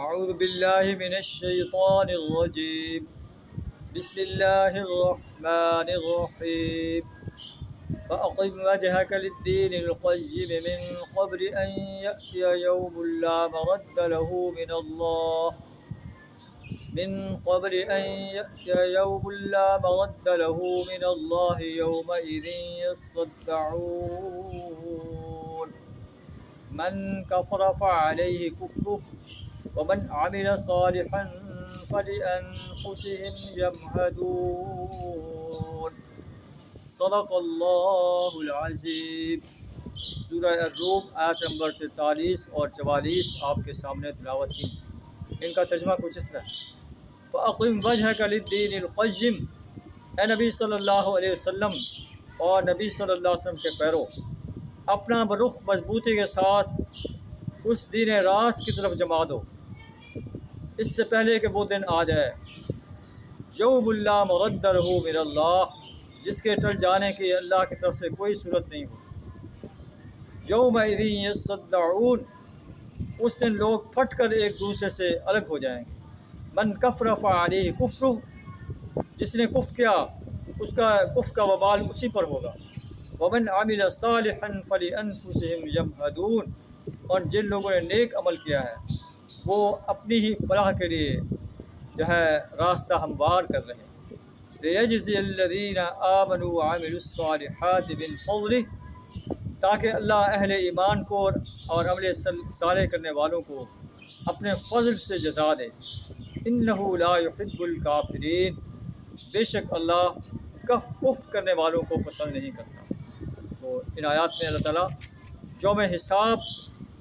أعوذ بالله من الشيطان الرجيم. بسم الله الرحمن الرحيم. فأقم وجهك للدين القيم من قبل أن يأتي يوم لا مرد له من الله يومئذ يصدعون. من كفر فعليه كفره ومن عمل صالحا فلأنفسهم يمهدون. صدق اللہ العظیم. سورہ الروم آیت نمبر 43 اور 44 آپ کے سامنے تلاوت کی. ان کا ترجمہ کچھ اس طرح: فَأَقِمْ وَجْهَكَ لِلدِّينِ الْقَيِّمِ. اے نبی صلی اللہ علیہ وسلم اور نبی صلی اللہ علیہ وسلم کے پیرو، اپنا رخ مضبوطی کے ساتھ اس دین راست کی طرف جما دو، اس سے پہلے کہ وہ دن آ جائے، یوم لا مرد لہ من اللہ، جس کے ٹل جانے کی اللہ کی طرف سے کوئی صورت نہیں ہو. یومئذ یصدعون، اس دن لوگ پھٹ کر ایک دوسرے سے الگ ہو جائیں گے. من کفر فعلیہ کفرہ، جس نے کفر کیا اس کا کفر کا وبال اسی پر ہوگا. ومن عمل صالحا فلانفسهم یمہدون، اور جن لوگوں نے نیک عمل کیا ہے وہ اپنی ہی فلاح کے لیے راستہ ہموار کر رہے ہیں. لِيَجْزِيَ الَّذِينَ آمَنُوا وَعَمِلُوا الصَّالِحَاتِ مِنْ فَضْلِهِ، تاکہ اللہ اہل ایمان کو اور عمل صالح کرنے والوں کو اپنے فضل سے جزا دے. إِنَّهُ لَا يُحِبُّ الْكَافِرِينَ، بے شک اللہ کفر کرنے والوں کو پسند نہیں کرتا. تو ان آیات میں اللہ تعالیٰ یوم حساب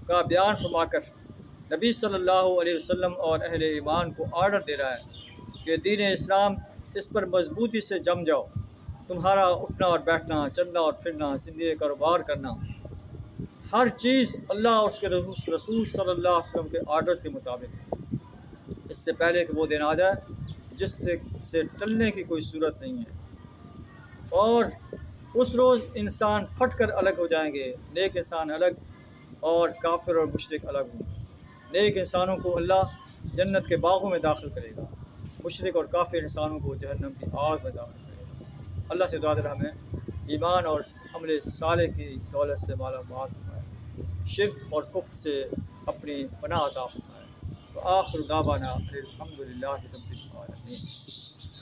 کا بیان فرما کر نبی صلی اللہ علیہ وسلم اور اہل ایمان کو آرڈر دے رہا ہے کہ دین اسلام اس پر مضبوطی سے جم جاؤ. تمہارا اٹھنا اور بیٹھنا، چلنا اور پھرنا، زندگی کاروبار کرنا، ہر چیز اللہ اور اس کے رسول صلی اللہ علیہ وسلم کے آرڈرز کے مطابق، اس سے پہلے کہ وہ دن آ جائے جس سے ٹلنے کی کوئی صورت نہیں ہے. اور اس روز انسان پھٹ کر الگ ہو جائیں گے، نیک انسان الگ اور کافر اور مشرک الگ ہوں گے. نیک انسانوں کو اللہ جنت کے باغوں میں داخل کرے گا، مشرک اور کافر انسانوں کو جہنم کی آگ میں داخل کرے گا. اللہ سے دعا کریں ہمیں ایمان اور عمل صالح کی دولت سے مالا مال فرمائے، شرک اور کفر سے اپنی پناہ عطا فرمائے. وآخر دعوانا الحمد للہ رب العالمین.